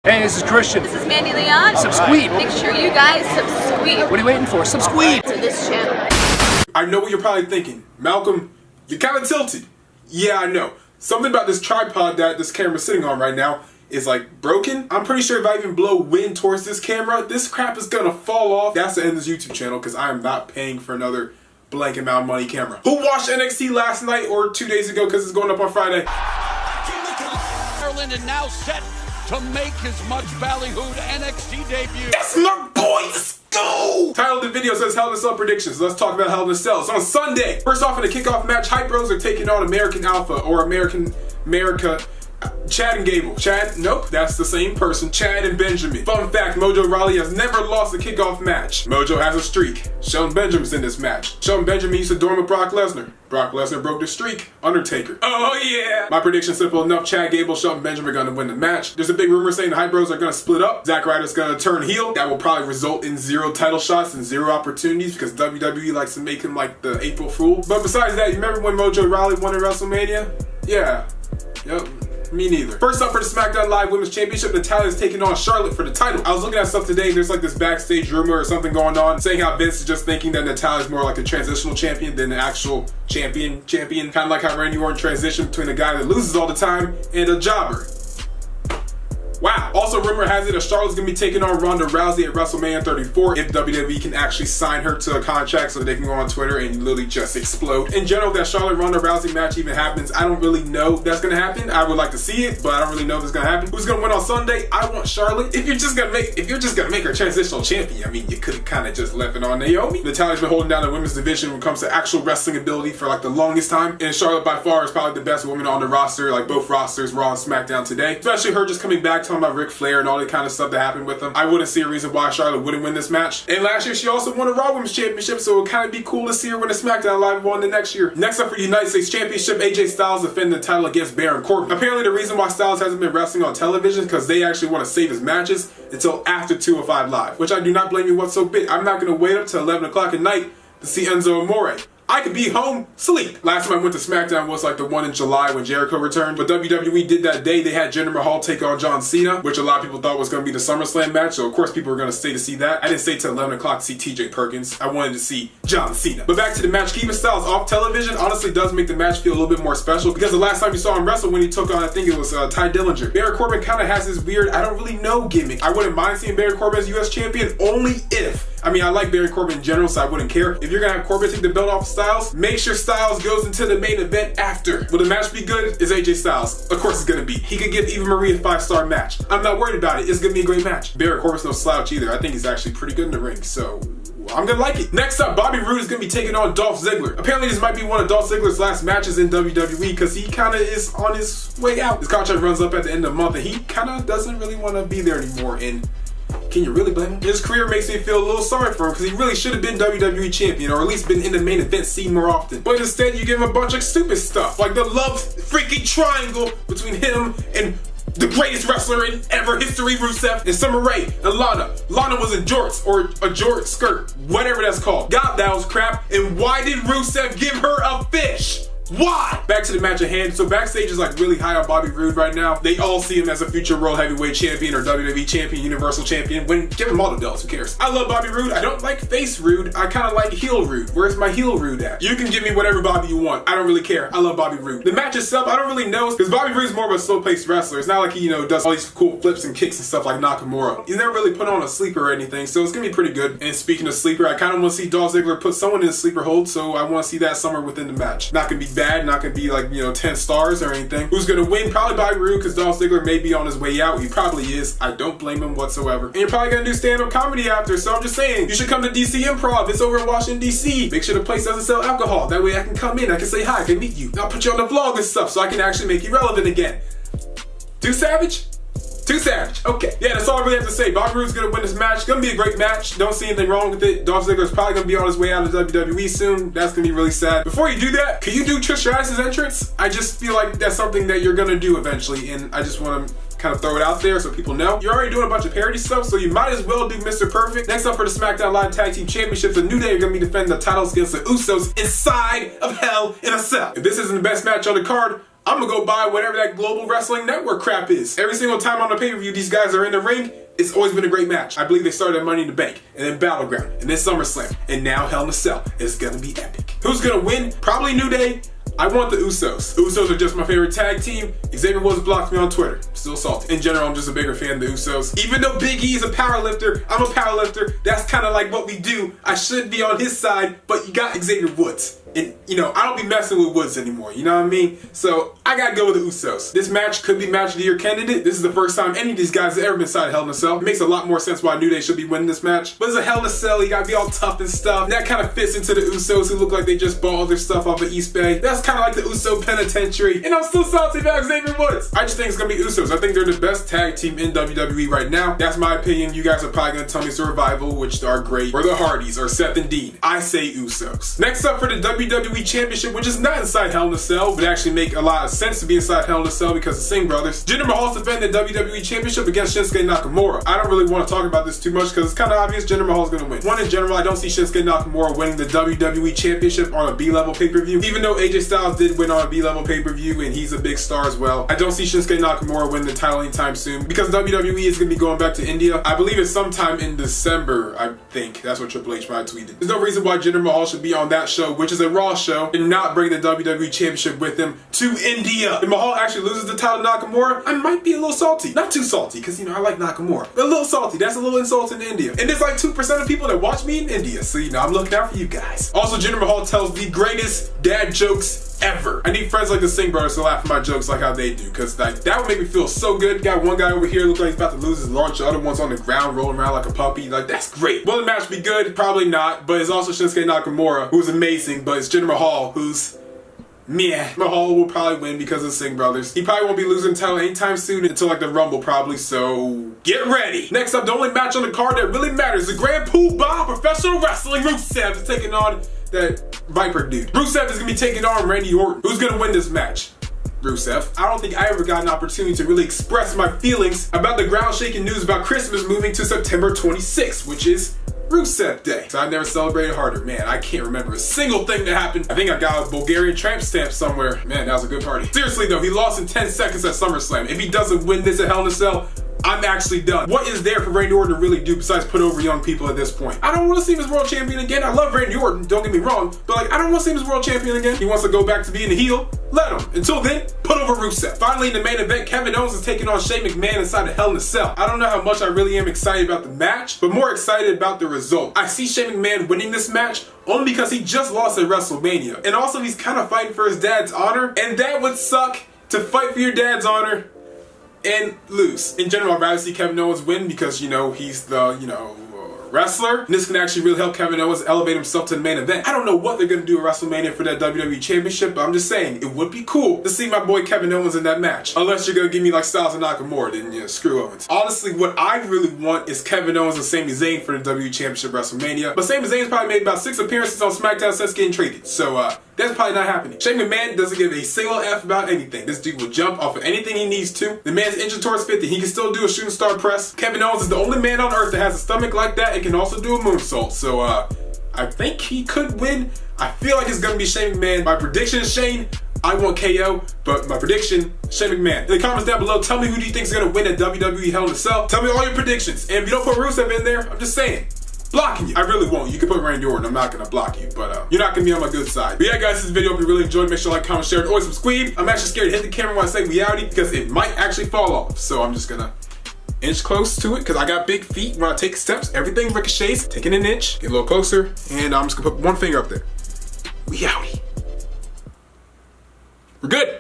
Hey, this is Christian. This is Mandy Leon. Subsqueed. Make sure you guys subsqueed. What are you waiting for? Subsqueed. To this channel. I know what you're probably thinking. Malcolm, you're kind of tilted. Yeah, I know. Something about this tripod that this camera's sitting on right now is like broken. I'm pretty sure if I even blow wind towards this camera, this crap is gonna fall off. That's the end of this YouTube channel because I am not paying for another blank amount of money camera. Who watched NXT last night or 2 days ago because it's going up on Friday? Ireland and now set to make his much ballyhooed NXT debut. That's my boy, let's go! Title of the video says Hell in a Cell predictions. Let's talk about Hell in a Cell. So on Sunday, first off in the kickoff match, Hype Bros are taking on American Alpha or America, Chad and Gable. Chad, nope, that's the same person. Chad and Benjamin. Fun fact, Mojo Rawley has never lost a kickoff match. Mojo has a streak. Shelton Benjamin's in this match. Shelton Benjamin used to dorm with Brock Lesnar. Brock Lesnar broke the streak. Undertaker. Oh yeah! My prediction's simple enough. Chad Gable, Shelton Benjamin are gonna win the match. There's a big rumor saying the Hype Bros are gonna split up. Zack Ryder's gonna turn heel. That will probably result in 0 title shots and 0 opportunities because WWE likes to make him like the April Fool. But besides that, you remember when Mojo Rawley won at WrestleMania? Yeah. Yep. Me neither. First up for the SmackDown Live Women's Championship, Natalya is taking on Charlotte for the title. I was looking at stuff today, there's like this backstage rumor or something going on saying how Vince is just thinking that Natalya is more like a transitional champion than an actual champion. Kind of like how Randy Orton transitioned between a guy that loses all the time and a jobber. Wow. Also, rumor has it that Charlotte's gonna be taking on Ronda Rousey at WrestleMania 34 if WWE can actually sign her to a contract so they can go on Twitter and literally just explode. In general, if that Charlotte-Ronda Rousey match even happens, I don't really know if that's gonna happen. I would like to see it, but I don't really know if it's gonna happen. Who's gonna win on Sunday? I want Charlotte. If you're just gonna make her transitional champion, I mean, you could have kind of just left it on Naomi. Natalya's been holding down the women's division when it comes to actual wrestling ability for like the longest time, and Charlotte by far is probably the best woman on the roster, like both rosters, Raw and SmackDown today. Especially her just coming back, talking about Ric Flair and all that kind of stuff that happened with them. I wouldn't see a reason why Charlotte wouldn't win this match. And last year she also won a Raw Women's Championship, so it would kind of be cool to see her win a SmackDown Live one the next year. Next up for the United States Championship, AJ Styles defending the title against Baron Corbin. Apparently the reason why Styles hasn't been wrestling on television is because they actually want to save his matches until after 205 Live, which I do not blame you whatsoever. I'm not going to wait up till 11 o'clock at night to see Enzo Amore. I could be home, sleep. Last time I went to SmackDown was like the one in July when Jericho returned. But WWE did that day. They had Jinder Mahal take on John Cena, which a lot of people thought was going to be the SummerSlam match. So of course people were going to stay to see that. I didn't stay till 11 o'clock to see TJ Perkins. I wanted to see John Cena. But back to the match. Keeping Styles off television honestly does make the match feel a little bit more special because the last time you saw him wrestle when he took on, I think it was Ty Dillinger. Baron Corbin kind of has this weird, I don't really know gimmick. I wouldn't mind seeing Baron Corbin as US champion only if, I mean, I like Baron Corbin in general, so I wouldn't care. If you're going to have Corbin take the belt off Styles, make sure Styles goes into the main event after. Will the match be good? Is AJ Styles? Of course it's going to be. He could give Eva Marie a 5-star match. I'm not worried about it. It's going to be a great match. Baron Corbin's no slouch either. I think he's actually pretty good in the ring, so I'm gonna like it. Next up, Bobby Roode is gonna be taking on Dolph Ziggler. Apparently this might be one of Dolph Ziggler's last matches in WWE because he kinda is on his way out. His contract runs up at the end of the month and he kinda doesn't really wanna be there anymore, and can you really blame him? His career makes me feel a little sorry for him because he really should have been WWE champion or at least been in the main event scene more often. But instead you give him a bunch of stupid stuff like the love freaking triangle between him and the greatest wrestler in ever history, Rusev, and Summer Rae and Lana. Lana was in jorts or a jort skirt, whatever that's called. God, that was crap. And why did Rusev give her a fish? Why? Back to the match at hand. So backstage is like really high on Bobby Roode right now. They all see him as a future World Heavyweight Champion or WWE Champion, Universal Champion. When give him all the belts, who cares? I love Bobby Roode. I don't like face Roode. I kind of like heel Roode. Where's my heel Roode at? You can give me whatever Bobby you want. I don't really care. I love Bobby Roode. The match itself, I don't really know because Bobby Roode's more of a slow-paced wrestler. It's not like he, does all these cool flips and kicks and stuff like Nakamura. He's never really put on a sleeper or anything, so it's gonna be pretty good. And speaking of sleeper, I kind of want to see Dolph Ziggler put someone in a sleeper hold, so I want to see that somewhere within the match. Not gonna be bad, not gonna be like 10 stars or anything. Who's gonna win? Probably Bobby Roode because Dolph Ziggler may be on his way out. He probably is. I don't blame him whatsoever. And you're probably gonna do stand-up comedy after, so I'm just saying, you should come to DC Improv. It's over in Washington, DC. Make sure the place doesn't sell alcohol. That way I can come in, I can say hi, I can meet you. I'll put you on the vlog and stuff so I can actually make you relevant again. Too savage? Too savage. Okay. Yeah, that's all I really have to say. Bobby Roode's gonna win this match. Gonna be a great match. Don't see anything wrong with it. Dolph Ziggler's probably gonna be on his way out of WWE soon. That's gonna be really sad. Before you do that, can you do Trish Stratus's entrance? I just feel like that's something that you're gonna do eventually, and I just wanna kind of throw it out there so people know. You're already doing a bunch of parody stuff, so you might as well do Mr. Perfect. Next up for the SmackDown Live Tag Team Championships, the New Day are gonna be defending the titles against the Usos inside of Hell in a Cell. If this isn't the best match on the card, I'm gonna go buy whatever that Global Wrestling Network crap is. Every single time on the pay-per-view these guys are in the ring, it's always been a great match. I believe they started at Money in the Bank, and then Battleground, and then SummerSlam, and now Hell in a Cell. It's gonna be epic. Who's gonna win? Probably New Day. I want the Usos. The Usos are just my favorite tag team. Xavier Woods blocked me on Twitter. Still salty. In general, I'm just a bigger fan of the Usos. Even though Big E is a powerlifter, I'm a powerlifter. That's kind of like what we do. I should be on his side, but you got Xavier Woods. And, you know, I don't be messing with Woods anymore. You know what I mean? So, I gotta go with the Usos. This match could be Match of the Year candidate. This is the first time any of these guys have ever been inside Hell in a Cell. It makes a lot more sense why New Day should be winning this match. But it's a Hell in a Cell. You gotta be all tough and stuff. And that kind of fits into the Usos, who look like they just bought all their stuff off of East Bay. That's kind of like the Uso Penitentiary. And I'm still salty about Xavier Woods. I just think it's gonna be Usos. I think they're the best tag team in WWE right now. That's my opinion. You guys are probably gonna tell me it's the Revival, which are great, or the Hardys, or Seth and Dean. I say Usos. Next up for the WWE Championship, which is not inside Hell in a Cell, but actually make a lot of sense to be inside Hell in a Cell because the Singh brothers. Jinder Mahal's defending the WWE Championship against Shinsuke Nakamura. I don't really want to talk about this too much because it's kind of obvious Jinder Mahal's gonna win. One, in general, I don't see Shinsuke Nakamura winning the WWE Championship on a B-level pay-per-view. Even though AJ Styles did win on a B-level pay-per-view and he's a big star as well, I don't see Shinsuke Nakamura winning the title anytime soon because WWE is gonna be going back to India. I believe it's sometime in December, I think. That's what Triple H might have tweeted. There's no reason why Jinder Mahal should be on that show, which is a Raw show, and not bring the WWE Championship with him to India. If Mahal actually loses the title to Nakamura, I might be a little salty. Not too salty, because, you know, I like Nakamura. But a little salty. That's a little insult in India. And there's like 2% of people that watch me in India, so, you know, I'm looking out for you guys. Also, Jinder Mahal tells the greatest dad jokes ever. I need friends like the Singh brothers to laugh at my jokes like how they do, because like, that would make me feel so good. Got one guy over here look like he's about to lose his lunch, the other one's on the ground rolling around like a puppy. Like, that's great. Will the match be good? Probably not, but it's also Shinsuke Nakamura, who's amazing, but it's Jinder Mahal, who's meh. Mahal will probably win because of the Singh brothers. He probably won't be losing the title anytime soon until like the Rumble probably, so get ready. Next up, the only match on the card that really matters, the Grand Poobah Professional Wrestling. Rusev is taking on that Viper dude. Rusev is gonna be taking on Randy Orton. Who's gonna win this match? Rusev. I don't think I ever got an opportunity to really express my feelings about the ground-shaking news about Christmas moving to September 26th, which is Rusev Day. So I've never celebrated harder. Man, I can't remember a single thing that happened. I think I got a Bulgarian tramp stamp somewhere. Man, that was a good party. Seriously though, he lost in 10 seconds at SummerSlam. If he doesn't win this at Hell in a Cell, I'm actually done. What is there for Randy Orton to really do besides put over young people at this point? I don't want to see him as world champion again. I love Randy Orton, don't get me wrong, but like, I don't want to see him as world champion again. He wants to go back to being a heel. Let him. Until then, put over Rusev. Finally, in the main event, Kevin Owens is taking on Shane McMahon inside the Hell in a Cell. I don't know how much I really am excited about the match, but more excited about the result. I see Shane McMahon winning this match only because he just lost at WrestleMania. And also, he's kind of fighting for his dad's honor, and that would suck to fight for your dad's honor and lose. In general, I'd rather see Kevin Owens win because, you know, he's the, you know, wrestler. And this can actually really help Kevin Owens elevate himself to the main event. I don't know what they're going to do at WrestleMania for that WWE Championship, but I'm just saying, it would be cool to see my boy Kevin Owens in that match. Unless you're going to give me like Styles and Nakamura, then yeah, screw Owens. Honestly, what I really want is Kevin Owens and Sami Zayn for the WWE Championship at WrestleMania. But Sami Zayn's probably made about 6 appearances on SmackDown since getting traded. So, that's probably not happening. Shane McMahon doesn't give a single F about anything. This dude will jump off of anything he needs to. The man's injured towards 50. He can still do a shooting star press. Kevin Owens is the only man on earth that has a stomach like that and can also do a moonsault. So, I think he could win. I feel like it's gonna be Shane McMahon. My prediction is Shane. I want KO, but my prediction, Shane McMahon. In the comments down below, tell me who do you think is gonna win at WWE Hell in a Cell. Tell me all your predictions. And if you don't put Rusev in there, I'm just saying, blocking you. I really won't. You can put Randy Orton. I'm not gonna block you, but you're not gonna be on my good side. But yeah, guys, this video, if you really enjoyed, make sure to like, comment, share, and always subscribe. I'm actually scared to hit the camera when I say reality because it might actually fall off. So I'm just gonna inch close to it because I got big feet. When I take steps, everything ricochets. Taking an inch, get a little closer, and I'm just gonna put one finger up there. We outie. We're good.